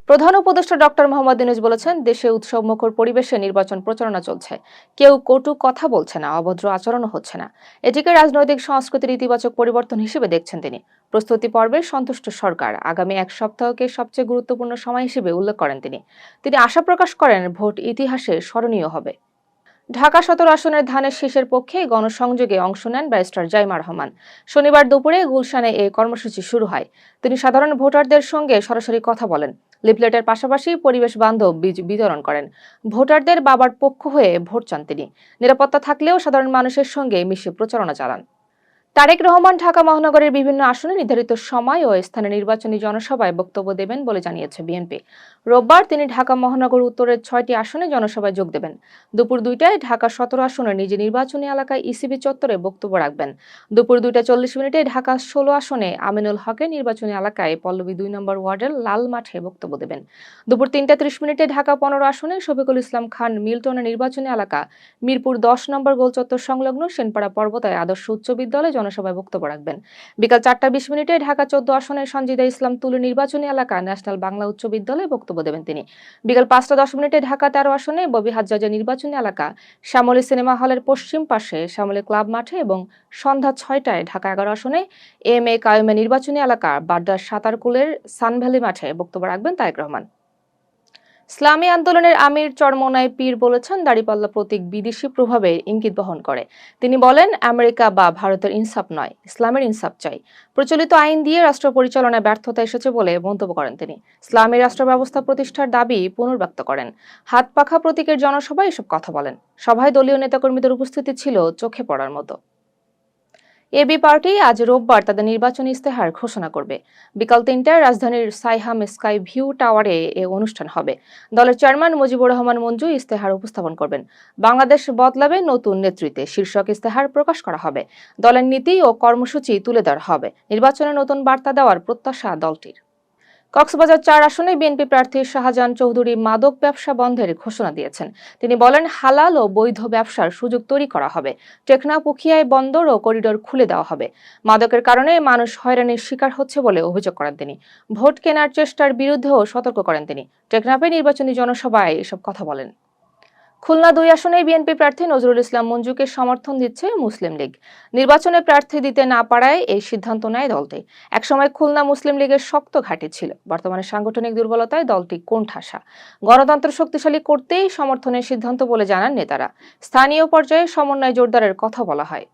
প্রধান উপদেষ্টা ডক্টর মোহাম্মদ ইউনূস বলেছেন, দেশে উৎসবমুখর পরিবেশে নির্বাচন প্রচারণা চলছে। কেউ কটু কথা বলছে না, অভদ্র আচরণও হচ্ছে না। এটিকে রাজনৈতিক সংস্কৃতির ইতিবাচক পরিবর্তন হিসেবে দেখছেন তিনি। প্রস্তুতি পর্বে সন্তুষ্ট সরকার আগামী এক সপ্তাহকে সবচেয়ে গুরুত্বপূর্ণ সময় হিসেবে উল্লেখ করেন তিনি আশা প্রকাশ করেন, ভোট ইতিহাসে স্মরণীয় হবে। ঢাকা ১৭ আসনের ধানের শীষের পক্ষে গণসংযোগে অংশ নেন ব্যারিস্টার জাইমা রহমান। শনিবার দুপুরে গুলশানে এই কর্মসূচি শুরু হয়। তিনি সাধারণ ভোটারদের সঙ্গে সরাসরি কথা বলেন, লিফলেটের পাশাপাশি পরিবেশ বান্ধব বীজ বিতরণ করেন। ভোটারদের বাবার পক্ষ হয়ে ভোট চান তিনি। নিরাপত্তা থাকলেও সাধারণ মানুষের সঙ্গে মিশে প্রচারণা চালান। তারেক রহমান ঢাকা মহানগরের বিভিন্ন আসনে নির্ধারিত সময় ও স্থানে নির্বাচনী জনসভায় বক্তব্য দেবেন বলে জানিয়েছে বিএনপি। রোববার তিনি ঢাকা মহানগর উত্তরের ৬টি আসনে জনসভায় যোগ দেবেন। দুপুর ২টায় ঢাকা ১৭ আসনের নিজ নির্বাচনী এলাকায় ইসিবি চত্বরে বক্তব্য রাখবেন। দুপুর ২টা ৪০ মিনিটে ঢাকা ১৬ আসনে আমিনুল হকের নির্বাচনী এলাকায় পল্লবী ২ নম্বর ওয়ার্ডের লাল মাঠে বক্তব্য দেবেন। দুপুর ৩টা ৩০ মিনিটে ঢাকা ১৫ আসনে শফিকুল ইসলাম খান মিল্টনের নির্বাচনী এলাকা মিরপুর ১০ নম্বর গোলচত্বর সংলগ্ন সেনপাড়া পর্বতায় আদর্শ উচ্চ বিদ্যালয়ে জনসভায় বক্তব্য রাখবেন। বিকাল ৪টা ২০ মিনিটে ঢাকা ১৪ আসনের সঞ্জিদা ইসলাম তুলু নির্বাচনী এলাকা ন্যাশনাল বাংলা উচ্চ বিদ্যালয়ে বক্তব্য দেবেন তিনি। বিকাল ৫টা ১০ মিনিটে ঢাকা ১৩ আসনে ববি হাজ্জাজের নির্বাচনী এলাকা শ্যামলী সিনেমা হলের পশ্চিম পাশে শ্যামলী ক্লাব মাঠে এবং সন্ধ্যা ৬টায় ঢাকা ১১ আসনে এম এ কায়ুমের নির্বাচনী এলাকা বাড্ডার সাঁতারকুলের সানভ্যালি মাঠে বক্তব্য রাখবেন তারেক রহমান। ইসলামী আন্দোলনের আমির চরমোনাই পীর বলেছেন, দাড়িপাল্লা প্রতীক বিদেশি প্রভাবের ইঙ্গিত বহন করে। তিনি বলেন, আমেরিকা বা ভারতের ইনসাফ নয়, ইসলামের ইনসাফ চাই। প্রচলিত আইন দিয়ে রাষ্ট্র পরিচালনায় ব্যর্থতা এসেছে বলে মন্তব্য করেন তিনি। ইসলামী রাষ্ট্র ব্যবস্থা প্রতিষ্ঠার দাবি পুনর্ব্যক্ত করেন। হাত পাখা প্রতীকের জনসভায় এসব কথা বলেন। সভায় দলীয় নেতাকর্মীদের উপস্থিতি ছিল চোখে পড়ার মতো। এবি পার্টি আজ রোববার তাদের নির্বাচনী ইস্তেহার ঘোষণা করবে। বিকাল ৩টায় রাজধানীর সাইহাম স্কাই ভিউ টাওয়ারে এ অনুষ্ঠান হবে। দলের চেয়ারম্যান মুজিবুর রহমান মঞ্জু ইস্তেহার উপস্থাপন করবেন। বাংলাদেশ বদলাবে নতুন নেতৃত্বে শীর্ষক ইস্তেহার প্রকাশ করা হবে। দলের নীতি ও কর্মসূচি তুলে ধরা হবে। নির্বাচনে নতুন বার্তা দেওয়ার প্রত্যাশা দলটির। কক্সবাজার ৪ আসনে বিএনপি প্রার্থী শাহজাহান চৌধুরী মাদক ব্যবসা বন্ধের ঘোষণা দিয়েছেন। তিনি বলেন, হালাল ও বৈধ ব্যবসার সুযোগ তৈরি করা হবে। টেকনাফ উখিয়ায় বন্দর ও করিডোর খুলে দেওয়া হবে। মাদকের কারণে মানুষ হয়রানির শিকার হচ্ছে বলে অভিযোগ করেন তিনি। ভোট কেনার চেষ্টার বিরুদ্ধেও সতর্ক করেন তিনি। টেকনাফে নির্বাচনী জনসভায় এসব কথা বলেন। খুলনা ২ আসনে বিএনপি প্রার্থী নজরুল ইসলাম মঞ্জুকে সমর্থন দিচ্ছে মুসলিম লীগ। নির্বাচনে প্রার্থী দিতে না পারায় এই সিদ্ধান্ত নেয় দলটি। একসময় খুলনা মুসলিম লীগের শক্ত ঘাঁটি ছিল, বর্তমানে সাংগঠনিক দুর্বলতায় দলটি কোণঠাসা। গণতন্ত্র শক্তিশালী করতেই সমর্থনের সিদ্ধান্ত বলে জানান নেতারা। স্থানীয় পর্যায়ে সমন্বয় জোরদারের কথা বলা হয়।